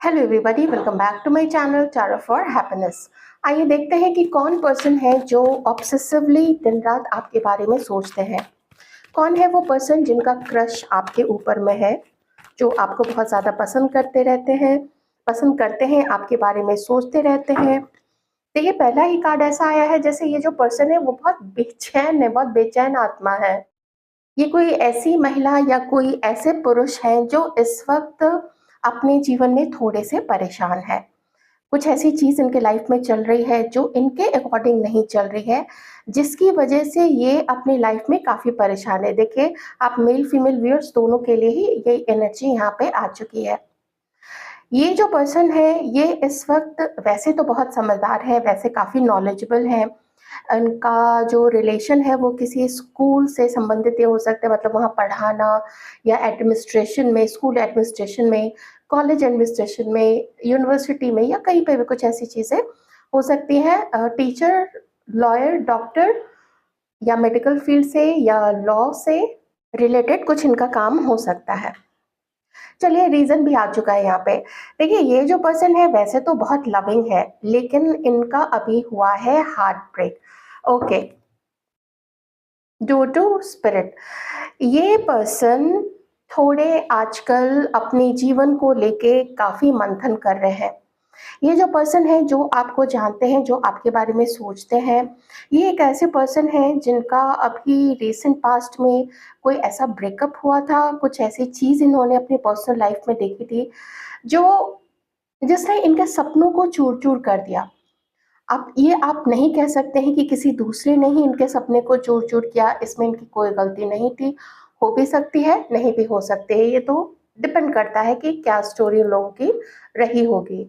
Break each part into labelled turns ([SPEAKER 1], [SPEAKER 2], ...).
[SPEAKER 1] Hello everybody, welcome back to my channel tarot for happiness. आइए देखते हैं कि कौन पर्सन है जो ऑब्सेसिवली दिन रात आपके बारे में सोचते हैं। कौन है वो पर्सन जिनका क्रश आपके ऊपर में है, जो आपको बहुत ज़्यादा पसंद करते हैं, आपके बारे में सोचते रहते हैं। देखिए, पहला ही कार्ड ऐसा आया है जैसे ये जो पर्सन है वो बहुत बेचैन है, बहुत बेचैन आत्मा है। ये कोई ऐसी महिला या कोई ऐसे पुरुष हैं जो इस वक्त अपने जीवन में थोड़े से परेशान है। कुछ ऐसी चीज इनके लाइफ में चल रही है जो इनके अकॉर्डिंग नहीं चल रही है, जिसकी वजह से ये अपनी लाइफ में काफी परेशान है। देखिए, आप मेल फीमेल व्यूअर्स दोनों के लिए ही ये एनर्जी यहाँ पे आ चुकी है। ये जो पर्सन है ये इस वक्त वैसे तो बहुत समझदार है, वैसे काफी नॉलेजेबल है। इनका जो रिलेशन है वो किसी स्कूल से संबंधित ये हो सकता है, मतलब वहाँ पढ़ाना, या एडमिनिस्ट्रेशन में, स्कूल एडमिनिस्ट्रेशन में, कॉलेज एडमिनिस्ट्रेशन में, यूनिवर्सिटी में, या कहीं पे भी कुछ ऐसी चीज़ें हो सकती हैं। टीचर, लॉयर, डॉक्टर, या मेडिकल फील्ड से या लॉ से रिलेटेड कुछ इनका काम हो सकता है। चलिए, रीज़न भी आ चुका है यहाँ पे। देखिए, ये जो पर्सन है वैसे तो बहुत लविंग है, लेकिन इनका अभी हुआ है heart break. Okay, due to spirit. ये पर्सन थोड़े आजकल अपने जीवन को लेके काफ़ी मंथन कर रहे हैं। ये जो पर्सन है जो आपको जानते हैं, जो आपके बारे में सोचते हैं, ये एक ऐसे पर्सन है जिनका अभी रिसेंट पास्ट में कोई ऐसा ब्रेकअप हुआ था, कुछ ऐसी चीज़ इन्होंने अपनी पर्सनल लाइफ में देखी थी जो जिसने इनके सपनों को चूर-चूर कर दिया। आप नहीं कह सकते हैं कि किसी दूसरे ने ही इनके सपने को चूर-चूर किया, इसमें इनकी कोई गलती नहीं थी। हो भी सकती है, नहीं भी हो सकती है, ये तो डिपेंड करता है कि क्या स्टोरी उन लोगों की रही होगी।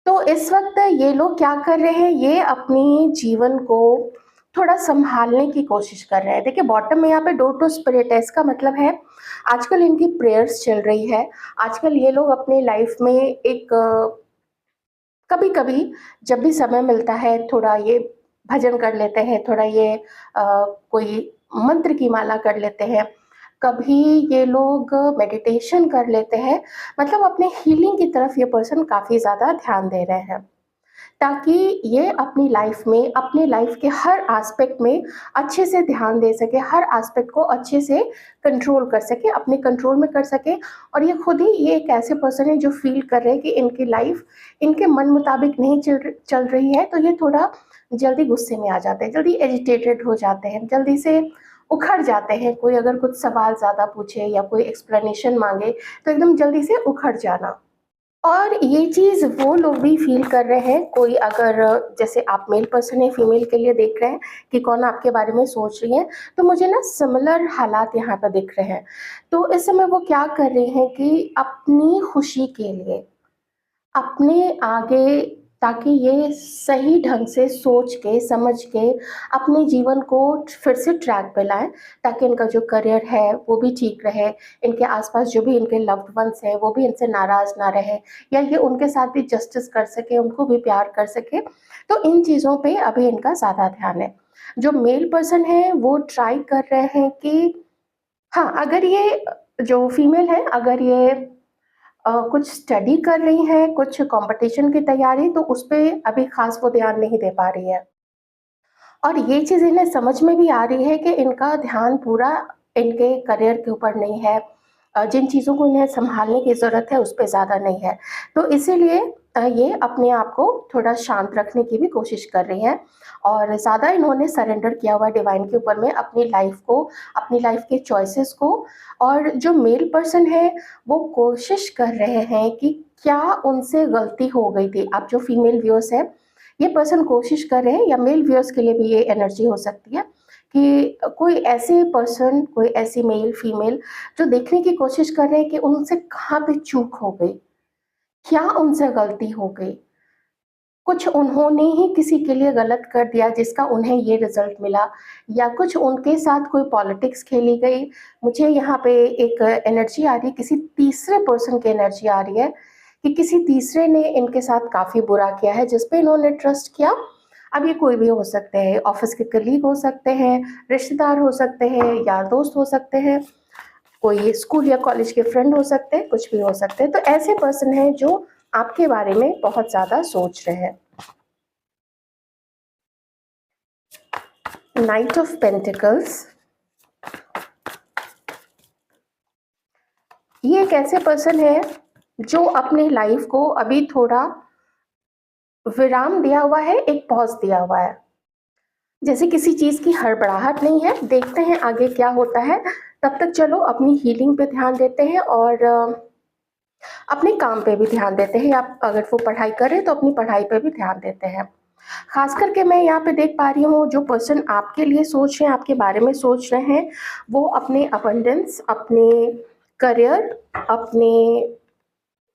[SPEAKER 1] तो इस वक़्त ये लोग क्या कर रहे हैं, ये अपनी जीवन को थोड़ा सँभालने की कोशिश कर रहे हैं। देखिए, बॉटम में यहाँ पे डोर टू स्पिरिट है, इसका मतलब है आजकल इनकी प्रेयर्स चल रही है। आजकल ये लोग अपनी लाइफ़ में एक कभी-कभी जब भी समय मिलता है थोड़ा ये भजन कर लेते हैं, थोड़ा ये कोई मंत्र की माला कर लेते हैं, कभी ये लोग मेडिटेशन कर लेते हैं। मतलब अपने हीलिंग की तरफ ये पर्सन काफ़ी ज़्यादा ध्यान दे रहे हैं, ताकि ये अपनी लाइफ में, अपने लाइफ के हर एस्पेक्ट में अच्छे से ध्यान दे सके, हर एस्पेक्ट को अच्छे से कंट्रोल कर सके, अपने कंट्रोल में कर सके। और ये खुद ही ये एक ऐसे पर्सन है जो फील कर रहे हैं कि इनकी लाइफ इनके मन मुताबिक नहीं चल रही है, तो ये थोड़ा जल्दी गुस्से में आ जाते हैं, जल्दी एजिटेटेड हो जाते हैं, जल्दी से उखड़ जाते हैं। कोई अगर कुछ सवाल ज़्यादा पूछे या कोई एक्सप्लेनेशन मांगे तो एकदम जल्दी से उखड़ जाना। और ये चीज़ वो लोग भी फ़ील कर रहे हैं। कोई अगर, जैसे आप मेल पर्सन है, फीमेल के लिए देख रहे हैं कि कौन आपके बारे में सोच रही हैं, तो मुझे ना सिमिलर हालात यहाँ पर दिख रहे हैं। तो इस समय वो क्या कर रही हैं कि अपनी खुशी के लिए, अपने आगे, ताकि ये सही ढंग से सोच के, समझ के अपने जीवन को फिर से ट्रैक पे लाएँ, ताकि इनका जो करियर है वो भी ठीक रहे, इनके आस-पास जो भी इनके लव्ड वन्स हैं वो भी इनसे नाराज़ ना रहें, या ये उनके साथ भी जस्टिस कर सकें, उनको भी प्यार कर सकें। तो इन चीज़ों पे अभी इनका ज़्यादा ध्यान है। जो मेल पर्सन है वो ट्राई कर रहे हैं कि हाँ, अगर ये जो फीमेल है, अगर ये कुछ स्टडी कर रही हैं, कुछ कॉम्पिटिशन की तैयारी, तो उसपे अभी ख़ास वो ध्यान नहीं दे पा रही है। और ये चीज़ इन्हें समझ में भी आ रही है कि इनका ध्यान पूरा इनके करियर के ऊपर नहीं है। जिन चीज़ों को इन्हें सँभालने की ज़रूरत है, उस पे ज़्यादा नहीं है। तो इसीलिए ये अपने आप को थोड़ा शांत रखने की भी कोशिश कर रही हैं, और ज़्यादा इन्होंने सरेंडर किया हुआ है डिवाइन के ऊपर में, अपनी लाइफ़ को, अपनी लाइफ़ के चॉइसेस को। और जो मेल पर्सन है, वो कोशिश कर रहे हैं कि क्या उनसे गलती हो गई थी। आप जो फीमेल व्यूअर्स हैं, ये पर्सन कोशिश कर रहे हैं, या मेल व्यूअर्स के लिए भी ये एनर्जी हो सकती है कि कोई ऐसे पर्सन, कोई ऐसी मेल, फीमेल जो देखने की कोशिश कर रहे हैं कि उनसे कहाँ पे चूक हो गई, क्या उनसे गलती हो गई? कुछ उन्होंने ही किसी के लिए गलत कर दिया जिसका उन्हें ये रिज़ल्ट मिला, या कुछ उनके साथ कोई पॉलिटिक्स खेली गई। मुझे यहाँ पे एक एनर्जी आ रही है, किसी तीसरे पर्सन की एनर्जी आ रही है कि किसी तीसरे ने इनके साथ काफ़ी बुरा किया है, जिस पे इन्होंने ट्रस्ट किया। अब ये कोई भी हो सकते हैं, ऑफ़िस के कलीग हो सकते हैं, रिश्तेदार हो सकते हैं, यार दोस्त हो सकते हैं, कोई स्कूल या कॉलेज के फ्रेंड हो सकते हैं, कुछ भी हो सकते हैं। तो ऐसे पर्सन हैं जो आपके बारे में बहुत ज़्यादा सोच रहे हैं। नाइट ऑफ पेंटिकल्स, ये एक ऐसे पर्सन है जो अपनी लाइफ को अभी थोड़ा विराम दिया हुआ है, एक पॉज़ दिया हुआ है। जैसे किसी चीज़ की हड़बड़ाहट नहीं है, देखते हैं आगे क्या होता है, तब तक चलो अपनी हीलिंग पे ध्यान देते हैं और अपने काम पे भी ध्यान देते हैं। आप अगर वो पढ़ाई कर रहे हैं तो अपनी पढ़ाई पे भी ध्यान देते हैं। ख़ास करके मैं यहाँ पे देख पा रही हूँ, जो पर्सन आपके लिए सोच रहे हैं, आपके बारे में सोच रहे हैं, वो अपने अबंडेंस, अपने करियर, अपने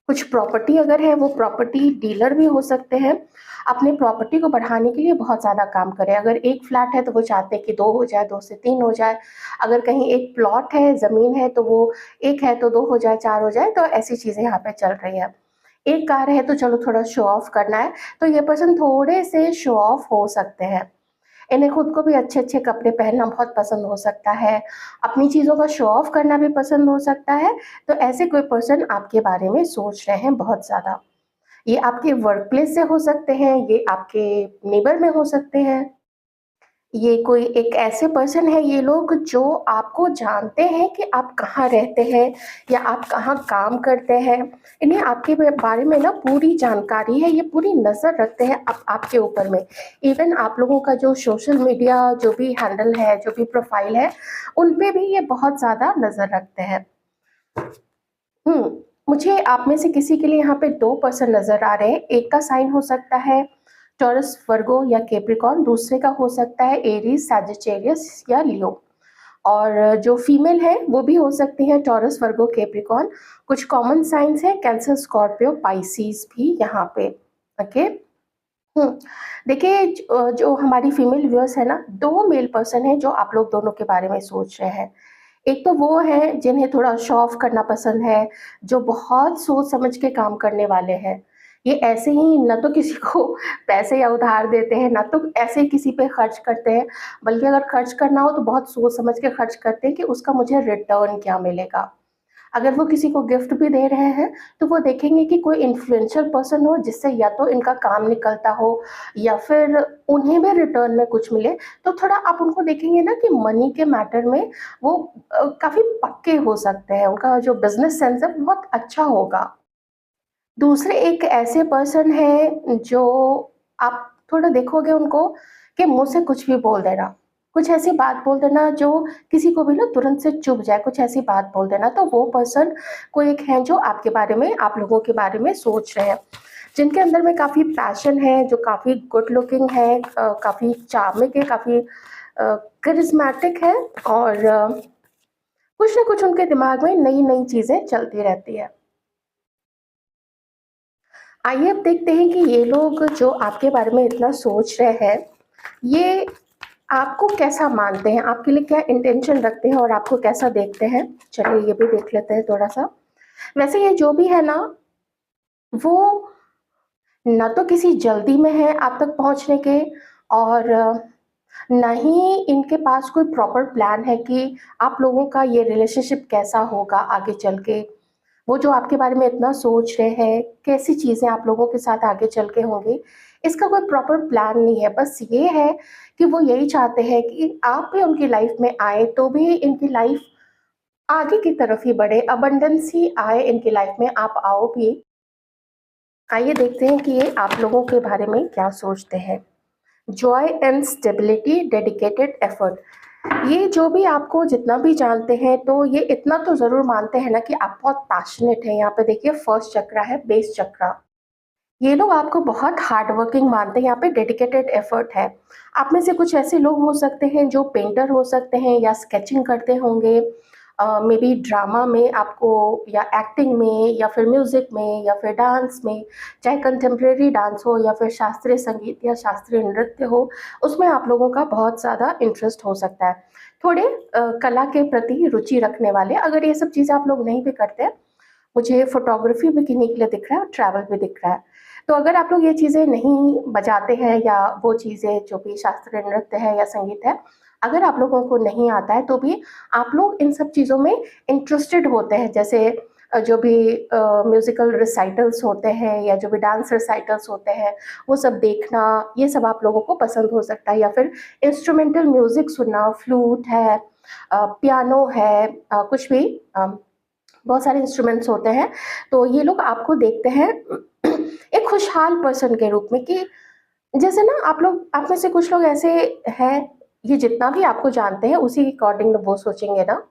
[SPEAKER 1] कुछ प्रॉपर्टी अगर है, वो प्रॉपर्टी डीलर भी हो सकते हैं, अपनी प्रॉपर्टी को बढ़ाने के लिए बहुत ज़्यादा काम करें। अगर एक फ्लैट है तो वो चाहते हैं कि 2 हो जाए, 2 से 3 हो जाए। अगर कहीं एक प्लॉट है, ज़मीन है, तो वो 1 है तो 2 हो जाए, 4 हो जाए, तो ऐसी चीज़ें यहाँ पे चल रही हैं। एक कार है तो चलो थोड़ा शो ऑफ करना है, तो ये पर्सन थोड़े से शो ऑफ हो सकते हैं। इन्हें खुद को भी अच्छे-अच्छे कपड़े पहनना बहुत पसंद हो सकता है, अपनी चीज़ों का शो ऑफ करना भी पसंद हो सकता है, तो ऐसे कोई पर्सन आपके बारे में सोच रहे हैं बहुत ज़्यादा। ये आपके वर्क प्लेस से हो सकते हैं, ये आपके नेबर में हो सकते हैं, ये कोई एक ऐसे पर्सन है, ये लोग जो आपको जानते हैं कि आप कहाँ रहते हैं या आप कहाँ काम करते हैं। इन्हें आपके बारे में ना पूरी जानकारी है, ये पूरी नज़र रखते हैं आपके ऊपर में। इवन आप लोगों का जो सोशल मीडिया जो भी हैंडल है, जो भी प्रोफाइल है, उन पे भी ये बहुत ज़्यादा नज़र रखते हैं। मुझे आप में से किसी के लिए यहाँ पे 2 पर्सन नज़र आ रहे हैं। एक का साइन हो सकता है टॉरस, वर्गो या कैप्रिकॉर्न, दूसरे का हो सकता है एरीज़, सैजिटेरियस या लियो। और जो फीमेल है वो भी हो सकती हैं टॉरस, वर्गो, कैप्रिकॉर्न। कुछ कॉमन साइन्स हैं कैंसर, स्कॉर्पियो, पाइसेस भी यहाँ पे। ओके। हुँ। देखिए जो हमारी फीमेल व्यूअर्स है ना, 2 मेल पर्सन हैं जो आप लोग दोनों के बारे में सोच रहे हैं। एक तो वो हैं जिन्हें थोड़ा शो ऑफ करना पसंद है, जो बहुत सोच समझ के काम करने वाले हैं। ये ऐसे ही ना तो किसी को पैसे या उधार देते हैं, ना तो ऐसे ही किसी पे खर्च करते हैं, बल्कि अगर खर्च करना हो तो बहुत सोच समझ के खर्च करते हैं कि उसका मुझे रिटर्न क्या मिलेगा। अगर वो किसी को गिफ्ट भी दे रहे हैं, तो वो देखेंगे कि कोई इन्फ्लुएंशियल पर्सन हो जिससे या तो इनका काम निकलता हो या फिर उन्हें भी रिटर्न में कुछ मिले। तो थोड़ा आप उनको देखेंगे ना कि मनी के मैटर में वो काफ़ी पक्के हो सकते हैं, उनका जो बिज़नेस सेंस है बहुत अच्छा होगा। दूसरे एक ऐसे पर्सन हैं जो आप थोड़ा देखोगे उनको कि मुँह से कुछ भी बोल देना, कुछ ऐसी बात बोल देना जो किसी को भी ना तुरंत से चुभ जाए, कुछ ऐसी बात बोल देना, तो वो पर्सन कोई एक है जो आपके बारे में, आप लोगों के बारे में सोच रहे हैं। जिनके अंदर में काफ़ी पैशन है, जो काफ़ी गुड लुकिंग है, काफ़ी चार्मिंग है, काफ़ी करिस्मेटिक है और कुछ ना कुछ उनके दिमाग में नई-नई चीज़ें चलती रहती है। आइए अब देखते हैं कि ये लोग जो आपके बारे में इतना सोच रहे हैं, ये आपको कैसा मानते हैं? आपके लिए क्या इंटेंशन रखते हैं और आपको कैसा देखते हैं? चलिए ये भी देख लेते हैं थोड़ा-सा। वैसे ये जो भी है ना, वो ना तो किसी जल्दी में है आप तक पहुँचने के और ना ही इनके पास कोई प्रॉपर प्लान है कि आप लोगों का ये रिलेशनशिप कैसा होगा आगे चल के। वो जो आपके बारे में इतना सोच रहे हैं, कैसी चीज़ें आप लोगों के साथ आगे चल के होंगी, इसका कोई प्रॉपर प्लान नहीं है। बस ये है कि वो यही चाहते हैं कि आप भी उनकी लाइफ़ में आएँ, तो भी इनकी लाइफ़ आगे की तरफ ही बढ़े, अबंडेंस ही आए इनकी लाइफ़ में, आप आओ भी। आइए देखते हैं कि ये आप लोगों के बारे में क्या सोचते हैं। Joy and stability, dedicated effort. ये जो भी आपको जितना भी जानते हैं, तो ये इतना तो ज़रूर मानते हैं ना कि आप बहुत पैशनेट हैं। यहाँ पे देखिए फर्स्ट चक्रा है, बेस चक्रा। ये लोग आपको बहुत हार्ड वर्किंग मानते हैं, यहाँ पे डेडिकेटेड एफर्ट है। आप में से कुछ ऐसे लोग हो सकते हैं जो पेंटर हो सकते हैं या स्केचिंग करते होंगे, मे बी ड्रामा में आपको या एक्टिंग में या फिर म्यूज़िक में या फिर डांस में, चाहे कंटेम्प्रेरी डांस हो या फिर शास्त्रीय संगीत या शास्त्रीय नृत्य हो, उसमें आप लोगों का बहुत ज़्यादा इंटरेस्ट हो सकता है। थोड़े कला के प्रति रुचि रखने वाले, अगर ये सब चीज़ें आप लोग नहीं भी करते हैं, मुझे फ़ोटोग्राफ़ी भी करने के लिए दिख रहा है और ट्रैवल भी दिख रहा है। तो अगर आप लोग ये चीज़ें नहीं बजाते हैं या वो चीज़ें जो भी शास्त्रीय नृत्य है या संगीत है, अगर आप लोगों को नहीं आता है तो भी आप लोग इन सब चीज़ों में इंटरेस्टेड होते हैं। जैसे जो भी म्यूज़िकल रिसाइटल्स होते हैं या जो भी डांस रिसाइटल्स होते हैं, वो सब देखना, ये सब आप लोगों को पसंद हो सकता है। या फिर इंस्ट्रूमेंटल म्यूज़िक सुनना, फ्लूट है, पियानो है, कुछ भी बहुत सारे इंस्ट्रूमेंट्स होते हैं। तो ये लोग आपको देखते हैं एक खुशहाल पर्सन के रूप में, कि जैसे ना आप में से कुछ लोग ऐसे हैं, ये जितना भी आपको जानते हैं उसी के अकॉर्डिंग वो सोचेंगे ना।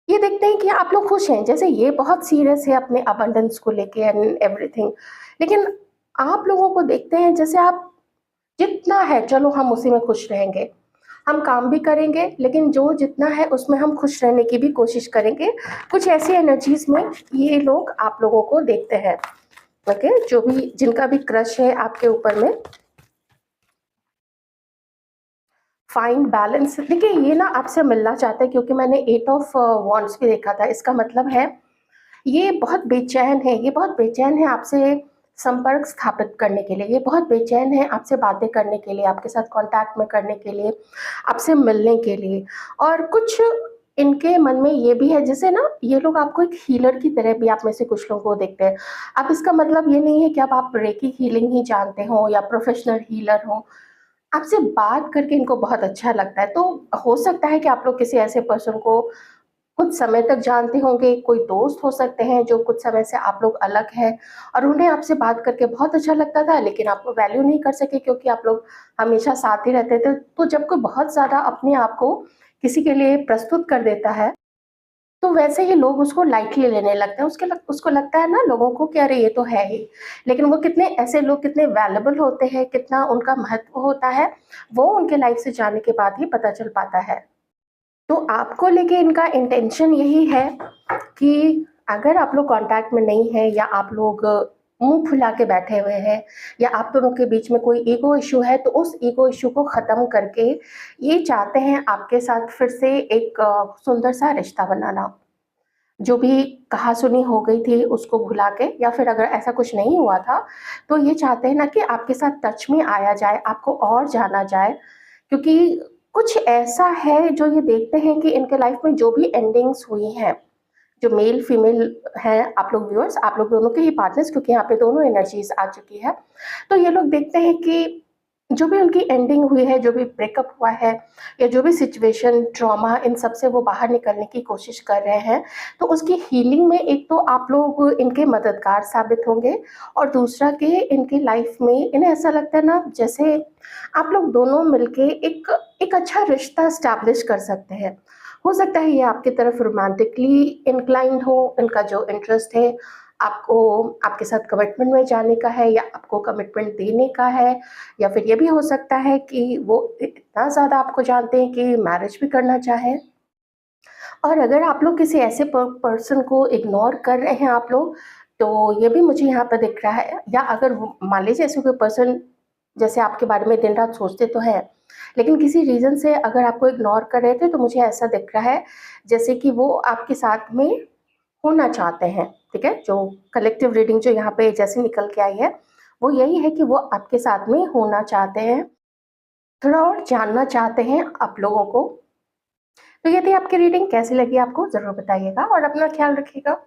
[SPEAKER 1] ये देखते हैं कि आप लोग खुश हैं, जैसे ये बहुत सीरियस है अपने अबंडेंस को लेके एंड एवरीथिंग। लेकिन आप लोगों को देखते हैं जैसे आप जितना है चलो हम उसी में खुश रहेंगे। हम काम भी करेंगे लेकिन जो जितना है उसमें हम खुश रहने की भी कोशिश करेंगे। कुछ ऐसी एनर्जीज़ में ये लोग आप लोगों को देखते हैं। ओके, जो भी जिनका भी क्रश है आपके ऊपर में, फाइंड बैलेंस। देखिए ये ना आपसे मिलना चाहता है, क्योंकि मैंने 8 ऑफ वॉन्ड्स भी देखा था। इसका मतलब है ये बहुत बेचैन है, ये बहुत बेचैन है आपसे संपर्क स्थापित करने के लिए, ये बहुत बेचैन है आपसे बातें करने के लिए, आपके साथ कॉन्टैक्ट में करने के लिए, आपसे मिलने के लिए। और कुछ इनके मन में ये भी है, जैसे ना ये लोग आपको एक हीलर की तरह भी आप में से कुछ लोगों को देखते हैं। अब इसका मतलब ये नहीं है कि अब आप रेकी हीलिंग ही जानते हो या प्रोफेशनल हीलर हो। आपसे बात करके इनको बहुत अच्छा लगता है। तो हो सकता है कि आप लोग किसी ऐसे पर्सन को कुछ समय तक जानते होंगे, कोई दोस्त हो सकते हैं जो कुछ समय से आप लोग अलग हैं और उन्हें आपसे बात करके बहुत अच्छा लगता था, लेकिन आपको वैल्यू नहीं कर सके क्योंकि आप लोग हमेशा साथ ही रहते थे। तो जब कोई बहुत ज़्यादा अपने आप को किसी के लिए प्रस्तुत कर देता है, तो वैसे ही लोग उसको लाइटली लेने लगते हैं। उसको लगता है ना लोगों को कि अरे ये तो है ही। लेकिन वो कितने ऐसे लोग कितने वैल्युएबल होते हैं, कितना उनका महत्व होता है, वो उनके लाइफ से जाने के बाद ही पता चल पाता है। तो आपको लेके इनका इंटेंशन यही है कि अगर आप लोग कॉन्टैक्ट में नहीं हैं या आप लोग मुँह फुला के बैठे हुए हैं या आप दोनों के बीच में कोई ईगो इश्यू है, तो उस ईगो इश्यू को ख़त्म करके ये चाहते हैं आपके साथ फिर से एक सुंदर-सा रिश्ता बनाना। जो भी कहा-सुनी हो गई थी उसको भुला के, या फिर अगर ऐसा कुछ नहीं हुआ था, तो ये चाहते हैं ना कि आपके साथ टच में आया जाए, आपको और जाना जाए। क्योंकि कुछ ऐसा है जो ये देखते हैं कि इनके लाइफ में जो भी एंडिंग्स हुई हैं, जो मेल फीमेल हैं, आप लोग व्यूअर्स, आप लोग दोनों के ही पार्टनर्स, क्योंकि यहाँ पे दोनों एनर्जीज़ आ चुकी है। तो ये लोग देखते हैं कि जो भी उनकी एंडिंग हुई है, जो भी ब्रेकअप हुआ है या जो भी सिचुएशन, ट्रॉमा, इन सब से वो बाहर निकलने की कोशिश कर रहे हैं, तो उसकी हीलिंग में एक तो आप लोग इनके मददगार साबित होंगे और दूसरा कि इनकी लाइफ में इन्हें ऐसा लगता है ना जैसे आप लोग दोनों मिलके एक एक अच्छा रिश्ता एस्टैब्लिश कर सकते हैं। हो सकता है ये आपकी तरफ रोमांटिकली इंक्लाइंड हो, इनका जो इंटरेस्ट है आपको आपके साथ कमिटमेंट में जाने का है या आपको कमिटमेंट देने का है, या फिर ये भी हो सकता है कि वो इतना ज़्यादा आपको जानते हैं कि मैरिज भी करना चाहें। और अगर आप लोग किसी ऐसे पर्सन को इग्नोर कर रहे हैं आप लोग, तो ये भी मुझे यहाँ पे दिख रहा है। या अगर मान लीजिए ऐसे कोई पर्सन जैसे आपके बारे में दिन रात सोचते तो हैं, लेकिन किसी रीज़न से अगर आपको इग्नोर कर रहे थे, तो मुझे ऐसा दिख रहा है जैसे कि वो आपके साथ में होना चाहते हैं। ठीक है? जो कलेक्टिव रीडिंग जो यहाँ पे जैसे निकल के आई है, वो यही है कि वो आपके साथ में होना चाहते हैं, थोड़ा और जानना चाहते हैं आप लोगों को। तो ये थी आपकी रीडिंग, कैसी लगी आपको ज़रूर बताइएगा और अपना ख्याल रखिएगा।